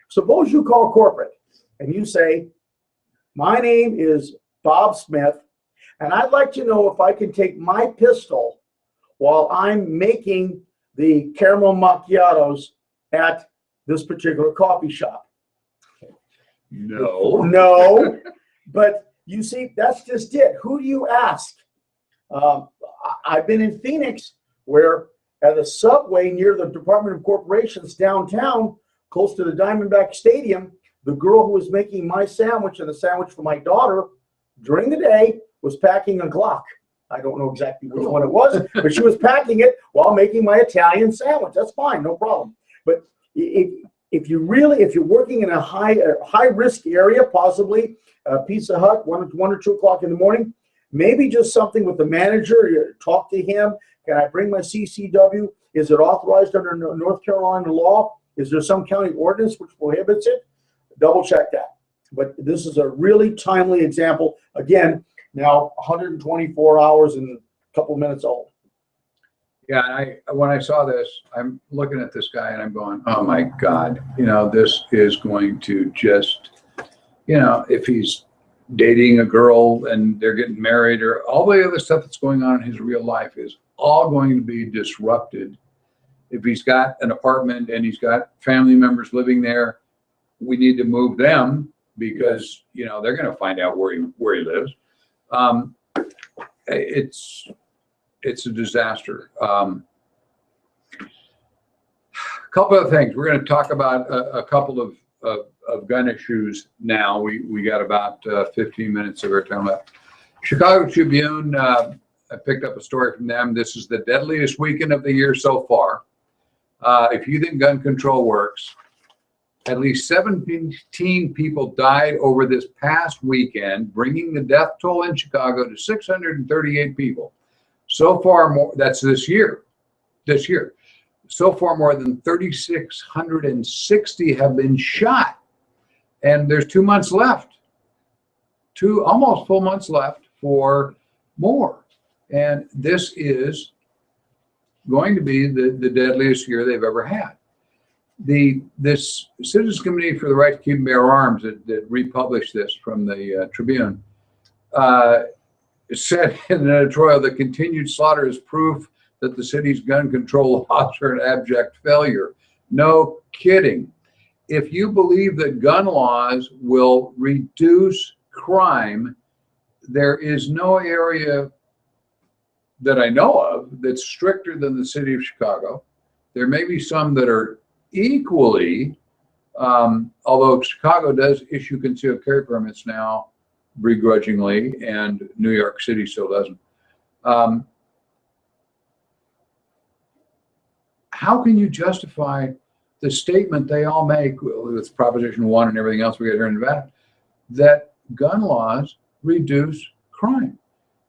[SPEAKER 1] Suppose you call corporate and you say, my name is Bob Smith, and I'd like to know if I can take my pistol while I'm making the caramel macchiatos at this particular coffee shop.
[SPEAKER 2] No.
[SPEAKER 1] No, but you see, that's just it. Who do you ask? I've been in Phoenix where at a subway near the Department of Corporations downtown, close to the Diamondback Stadium, the girl who was making my sandwich and the sandwich for my daughter during the day was packing a Glock. I don't know exactly which one it was, but she was packing it while making my Italian sandwich. That's fine, no problem. But if you're working in a high risk area, possibly Pizza Hut, 1 or 2 o'clock in the morning, maybe just something with the manager. You talk to him. Can I bring my CCW? Is it authorized under North Carolina law? Is there some county ordinance which prohibits it? Double check that. But this is a really timely example. Again, now 124 hours and a couple of minutes old.
[SPEAKER 2] Yeah, when I saw this, I'm looking at this guy and I'm going, oh my God, this is going to just, if he's dating a girl and they're getting married or all the other stuff that's going on in his real life is all going to be disrupted. If he's got an apartment and he's got family members living there, we need to move them because, they're going to find out where he lives. It's a disaster. A couple of things. We're going to talk about a couple of gun issues now. We got about 15 minutes of our time left. Chicago Tribune, I picked up a story from them. This is the deadliest weekend of the year so far. If you think gun control works, at least 17 people died over this past weekend, bringing the death toll in Chicago to 638 people. So far, more, that's this year. So far, more than 3,660 have been shot. And there's 2 months left. 2 almost full months left for more. And this is going to be the deadliest year they've ever had. This Citizens Committee for the Right to Keep and Bear Arms that republished this from the Tribune said in an editorial that continued slaughter is proof that the city's gun control laws are an abject failure. No kidding. If you believe that gun laws will reduce crime, there is no area that I know of that's stricter than the city of Chicago. There may be some that are equally, although Chicago does issue concealed carry permits now begrudgingly, and New York City still doesn't. How can you justify the statement they all make with Proposition 1 and everything else we get here in Nevada, that gun laws reduce crime?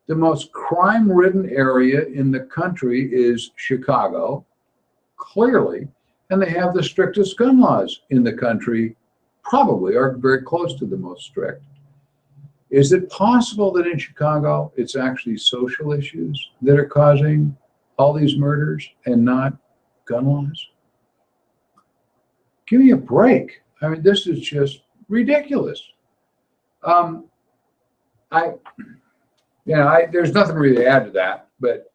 [SPEAKER 2] The most crime-ridden area in the country is Chicago, clearly, and they have the strictest gun laws in the country, probably are very close to the most strict. Is it possible that in Chicago, it's actually social issues that are causing all these murders and not gun laws? Give me a break. I mean, this is just ridiculous. I, there's nothing really to add to that, but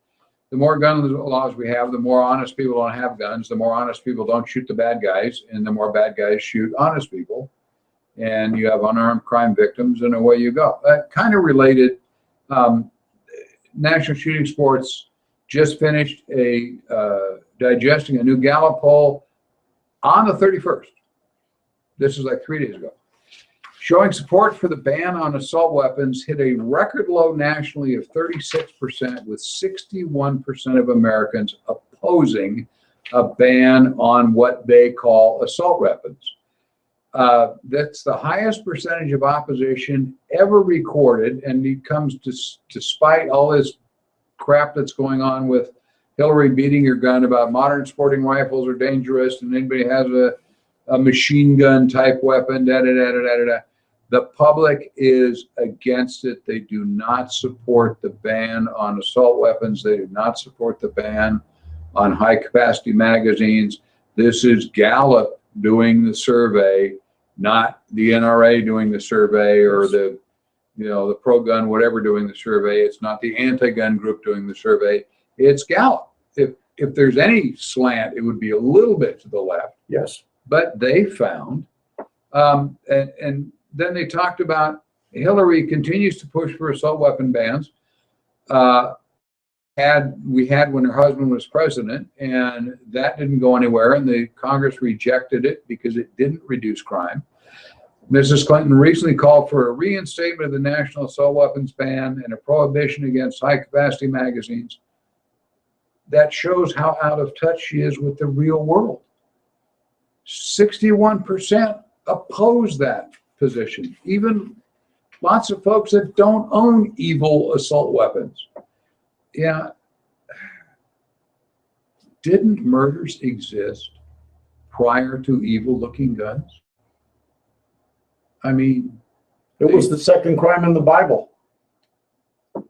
[SPEAKER 2] the more gun laws we have, the more honest people don't have guns, the more honest people don't shoot the bad guys, and the more bad guys shoot honest people. And you have unarmed crime victims, and away you go. Kind of related, National Shooting Sports just finished digesting a new Gallup poll on the 31st. This is like 3 days ago. Showing support for the ban on assault weapons hit a record low nationally of 36%, with 61% of Americans opposing a ban on what they call assault weapons. That's the highest percentage of opposition ever recorded, and it comes despite all this crap that's going on with Hillary beating your gun about modern sporting rifles are dangerous and anybody has a machine gun type weapon, The public is against it. They do not support the ban on assault weapons. They do not support the ban on high capacity magazines. This is Gallup doing the survey, not the NRA doing the survey or the pro-gun whatever doing the survey. It's not the anti-gun group doing the survey. It's Gallup. If there's any slant, it would be a little bit to the left.
[SPEAKER 1] Yes. But
[SPEAKER 2] they found, and then they talked about Hillary continues to push for assault weapon bans. We had when her husband was president, and that didn't go anywhere, and the Congress rejected it because it didn't reduce crime. Mrs. Clinton recently called for a reinstatement of the national assault weapons ban and a prohibition against high-capacity magazines. That shows how out of touch she is with the real world. 61% oppose that position. Even lots of folks that don't own evil assault weapons. Yeah. Didn't murders exist prior to evil-looking guns? I mean,
[SPEAKER 1] it was the second crime in the Bible.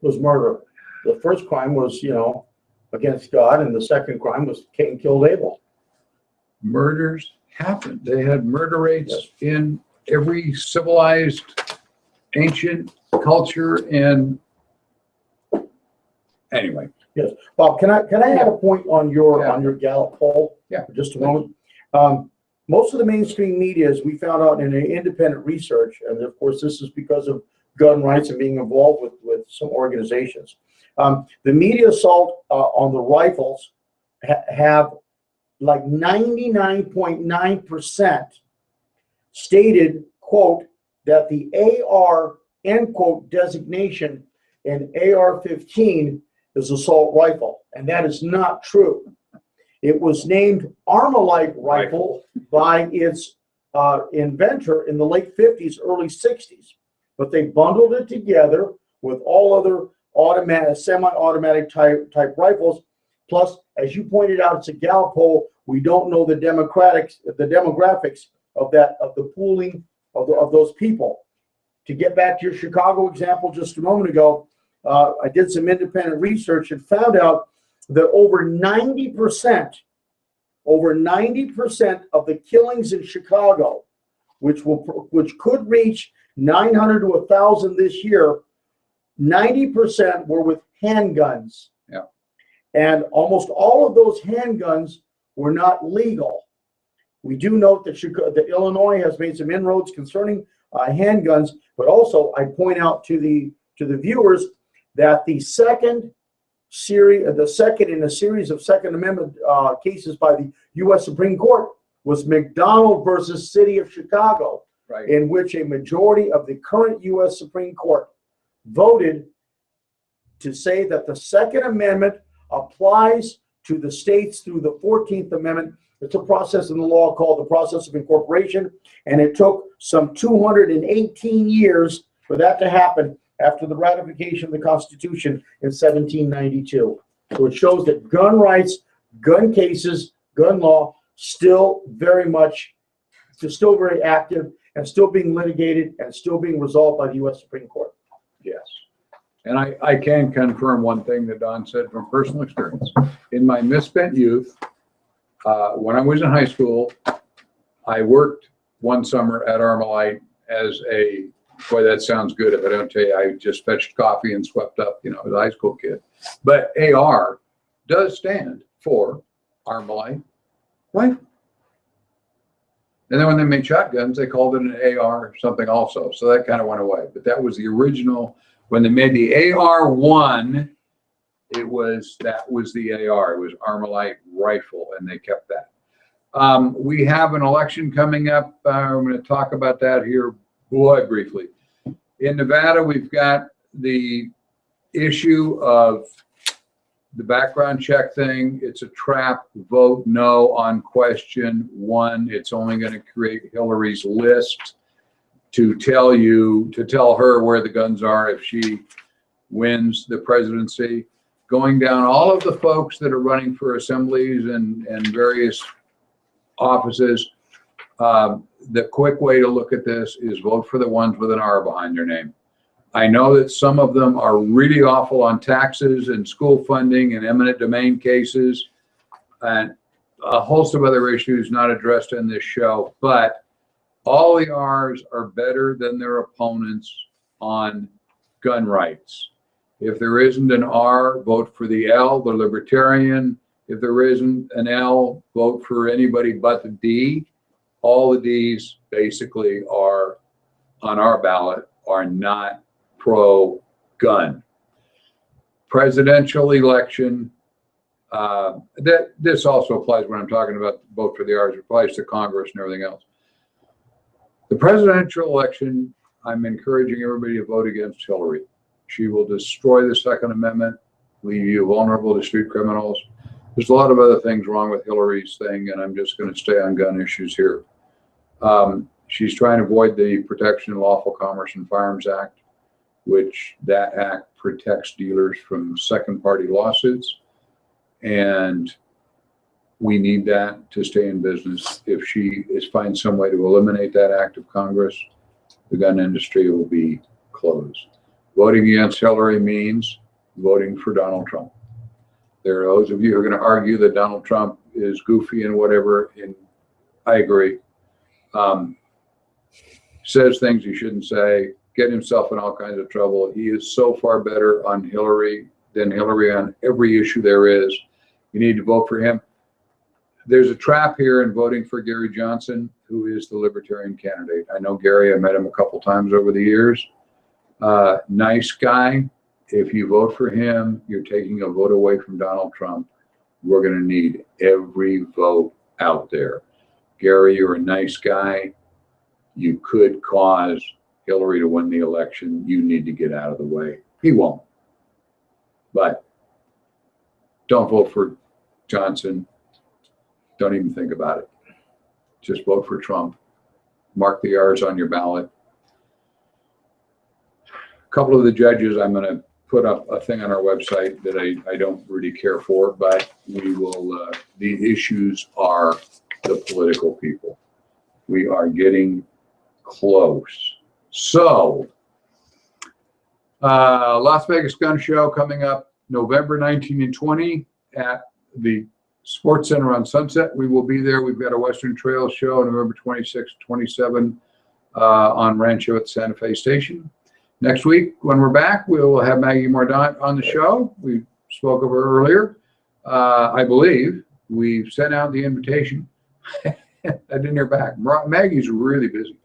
[SPEAKER 1] Was murder. The first crime was, against God, and the second crime was Cain killed Abel.
[SPEAKER 2] Murders happened. They had murder rates in every civilized ancient culture, and anyway.
[SPEAKER 1] Yes. Bob, can I add a point on your Gallup poll?
[SPEAKER 2] Yeah.
[SPEAKER 1] For just a moment. Most of the mainstream media, as we found out in an independent research, and of course this is because of gun rights and being involved with some organizations. The media assault on the rifles have like 99.9% stated, quote, that the AR, end quote, designation in AR-15 is assault rifle. And that is not true. It was named Armalite rifle by its inventor in the late 50s, early 60s. But they bundled it together with all other automatic, semi-automatic type rifles. Plus, as you pointed out, it's a Gallup poll. We don't know the demographics of the pooling of those people. To get back to your Chicago example just a moment ago, I did some independent research and found out that over 90% of the killings in Chicago, which could reach 900 to 1,000 this year, 90% were with handguns.
[SPEAKER 2] Yeah.
[SPEAKER 1] And almost all of those handguns were not legal. We do note that Illinois has made some inroads concerning handguns, but also I point out to the viewers that the second in a series of Second Amendment cases by the U.S. Supreme Court was McDonald versus City of Chicago,
[SPEAKER 2] right,
[SPEAKER 1] in which a majority of the current U.S. Supreme Court voted to say that the Second Amendment applies to the states through the 14th Amendment. It's a process in the law called the process of incorporation, and it took some 218 years for that to happen after the ratification of the Constitution in 1792. So it shows that gun rights, gun cases, gun law still very active and still being litigated and still being resolved by the U.S. Supreme Court.
[SPEAKER 2] Yes. And I can confirm one thing that Don said from personal experience. In my misspent youth, when I was in high school, I worked one summer at Armalite as a Boy, that sounds good if I don't tell you I just fetched coffee and swept up, as a high school kid. But AR does stand for Armalite Rifle. And then when they made shotguns, they called it an AR something also. So that kind of went away. But that was the original. When they made the AR-1, that was the AR. It was Armalite Rifle, and they kept that. We have an election coming up. I'm going to talk about that here, briefly. In Nevada, we've got the issue of the background check thing. It's a trap. Vote no on question 1. It's only going to create Hillary's list to tell her where the guns are if she wins the presidency. Going down all of the folks that are running for assemblies and various offices, the quick way to look at this is vote for the ones with an R behind their name. I know that some of them are really awful on taxes and school funding and eminent domain cases and a host of other issues not addressed in this show, but all the R's are better than their opponents on gun rights. If there isn't an R, vote for the L, the Libertarian. If there isn't an L, vote for anybody but the D. All the Ds basically are on our ballot are not pro-gun. Presidential election, this also applies when I'm talking about vote for the R's, it applies to Congress and everything else. The presidential election, I'm encouraging everybody to vote against Hillary. She will destroy the Second Amendment, leave you vulnerable to street criminals. There's a lot of other things wrong with Hillary's thing, and I'm just going to stay on gun issues here. She's trying to avoid the Protection of Lawful Commerce and Firearms Act, which that act protects dealers from second-party lawsuits, and we need that to stay in business. If she finds some way to eliminate that act of Congress, the gun industry will be closed. Voting against Hillary means voting for Donald Trump. There are those of you who are going to argue that Donald Trump is goofy and whatever, and I agree. Says things he shouldn't say, get himself in all kinds of trouble. He is so far better on Hillary than Hillary on every issue there is. You need to vote for him. There's a trap here in voting for Gary Johnson, who is the Libertarian candidate. I know Gary, I met him a couple times over the years. Nice guy. If you vote for him, you're taking a vote away from Donald Trump. We're going to need every vote out there. Gary, you're a nice guy. You could cause Hillary to win the election. You need to get out of the way. He won't. But don't vote for Johnson. Don't even think about it. Just vote for Trump. Mark the R's on your ballot. A couple of the judges, I'm going to put up a thing on our website that I don't really care for, but we will, the issues are the political people. We are getting close. So, Las Vegas Gun Show coming up November 19 and 20 at the Sports Center on Sunset. We will be there. We've got a Western Trail show November 26, 27 on Rancho at Santa Fe Station. Next week, when we're back, we'll have Maggie Mordaunt on the show. We spoke of her earlier. I believe we've sent out the invitation. I didn't hear back. Maggie's really busy.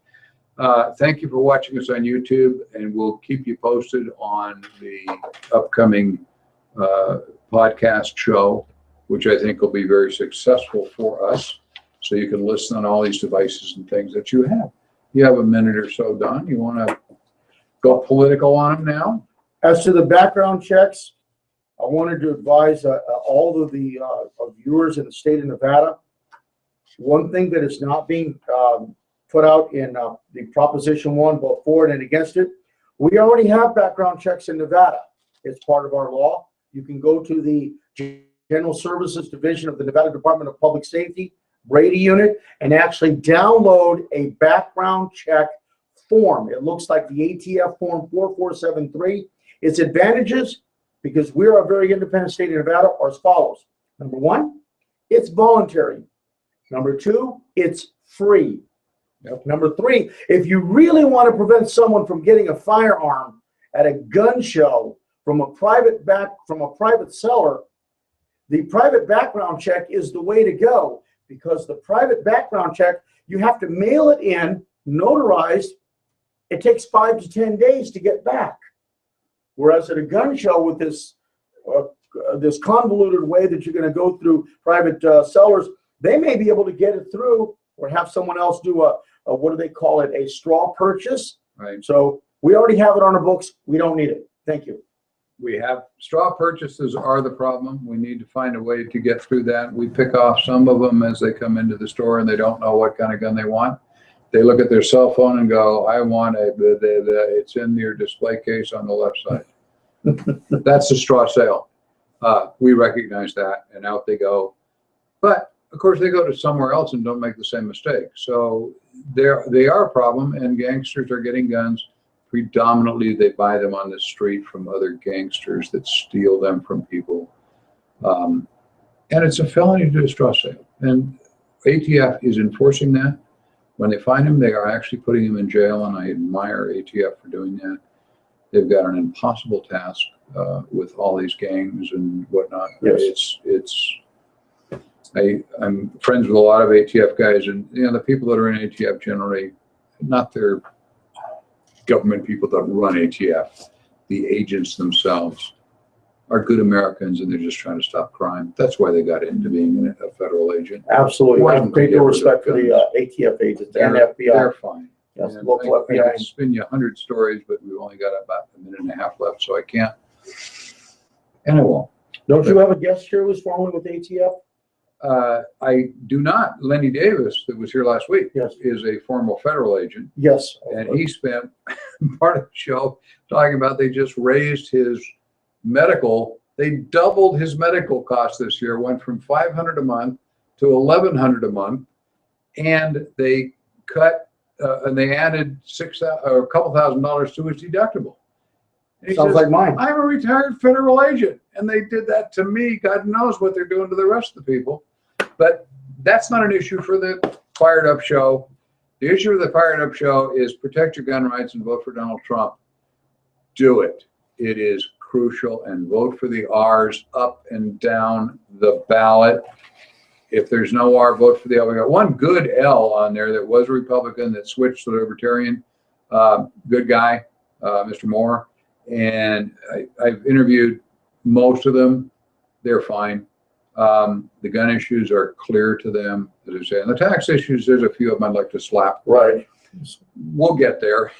[SPEAKER 2] Thank you for watching us on YouTube, and we'll keep you posted on the upcoming podcast show, which I think will be very successful for us. So you can listen on all these devices and things that you have. You have a minute or so, Don. You want to go political on them now?
[SPEAKER 1] As to the background checks, I wanted to advise all of the viewers in the state of Nevada. One thing that is not being put out in the Proposition 1, both for and against it, we already have background checks in Nevada. It's part of our law. You can go to the General Services Division of the Nevada Department of Public Safety, Brady Unit, and actually download a background check form. It looks like the ATF form 4473. Its advantages, because we're a very independent state of Nevada, are as follows. Number one, it's voluntary. Number two, it's free.
[SPEAKER 2] Yep.
[SPEAKER 1] Number 3, if you really want to prevent someone from getting a firearm at a gun show from a private seller, the private background check is the way to go, because the private background check, you have to mail it in, notarized. It takes 5 to 10 days to get back. Whereas at a gun show with this convoluted way that you're going to go through private sellers, they may be able to get it through or have someone else do a what do they call it, a straw purchase.
[SPEAKER 2] Right.
[SPEAKER 1] So we already have it on our books. We don't need it. Thank you.
[SPEAKER 2] We have straw purchases are the problem. We need to find a way to get through that. We pick off some of them as they come into the store and they don't know what kind of gun they want. They look at their cell phone and go, I want it's in your display case on the left side. That's a straw sale. We recognize that, and out they go. But of course, they go to somewhere else and don't make the same mistake. So they are a problem, and gangsters are getting guns. Predominantly, they buy them on the street from other gangsters that steal them from people. And it's a felony to do a straw sale. And ATF is enforcing that. When they find him, they are actually putting him in jail, and I admire ATF for doing that. They've got an impossible task with all these gangs and whatnot.
[SPEAKER 1] Yes.
[SPEAKER 2] I'm friends with a lot of ATF guys, and the people that are in ATF generally, not their government people that run ATF, the agents themselves are good Americans, and they're just trying to stop crime. That's why they got into being a federal agent.
[SPEAKER 1] Absolutely. I have great deal of respect for the ATF agents and FBI.
[SPEAKER 2] They're fine.
[SPEAKER 1] Yes,
[SPEAKER 2] And
[SPEAKER 1] local
[SPEAKER 2] I
[SPEAKER 1] FBI.
[SPEAKER 2] could spin you 100 stories, but we've only got about a minute and a half left, so I can't. And I won't.
[SPEAKER 1] Don't you have a guest here who's formerly with ATF?
[SPEAKER 2] I do not. Lenny Davis, that was here last week,
[SPEAKER 1] Yes.
[SPEAKER 2] is a former federal agent.
[SPEAKER 1] Yes.
[SPEAKER 2] And he spent part of the show talking about they just raised his medical. They doubled his medical cost this year, went from $500 a month to $1,100 a month, and they cut and they added a couple $1,000s to his deductible. And he
[SPEAKER 1] Sounds
[SPEAKER 2] says,
[SPEAKER 1] like mine.
[SPEAKER 2] I'm a retired federal agent, and they did that to me. God knows what they're doing to the rest of the people. But that's not an issue for the Fired Up Show. The issue of the Fired Up Show is protect your gun rights and vote for Donald Trump. Do it. It is crucial, and vote for the R's up and down the ballot. If there's no R, vote for the L. We got one good L on there that was a Republican that switched to Libertarian. Good guy, Mr. Moore. And I've interviewed most of them. They're fine. The gun issues are clear to them, as I say. And the tax issues, there's a few of them I'd like to slap.
[SPEAKER 1] Right.
[SPEAKER 2] We'll get there.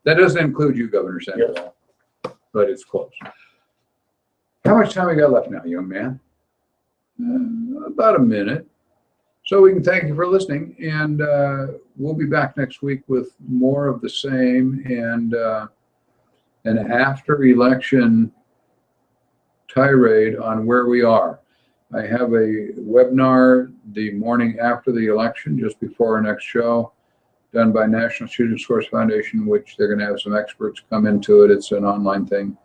[SPEAKER 2] That doesn't include you, Governor Sandoval, but it's close. How much time we got left now, young man? About a minute. So we can thank you for listening, and we'll be back next week with more of the same and an after-election tirade on where we are. I have a webinar the morning after the election, just before our next show, done by National Shooting Sports Foundation, which they're going to have some experts come into it. It's an online thing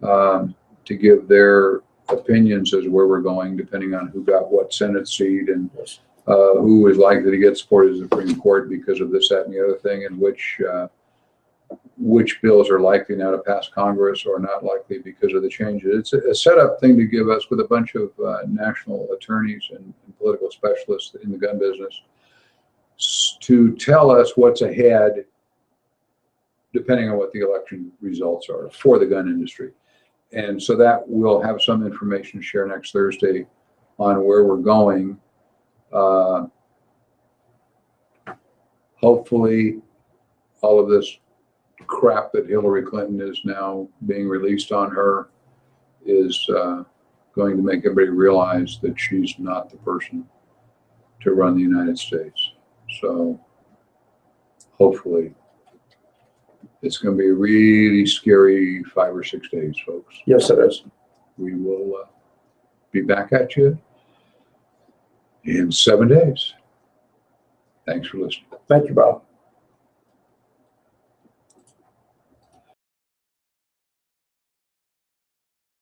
[SPEAKER 2] to give their opinions as where we're going, depending on who got what Senate seat and who is likely to get supported as the Supreme Court because of this, that, and the other thing, and which bills are likely now to pass Congress or not likely because of the changes. It's a setup thing to give us with a bunch of national attorneys and political specialists in the gun business to tell us what's ahead, depending on what the election results are for the gun industry. And so that we'll have some information to share next Thursday on where we're going. Hopefully all of this crap that Hillary Clinton is now being released on her is going to make everybody realize that she's not the person to run the United States. So hopefully it's going to be a really scary 5 or 6 days, folks.
[SPEAKER 1] Yes, it is.
[SPEAKER 2] We will be back at you in 7 days. Thanks for listening.
[SPEAKER 1] Thank you, Bob.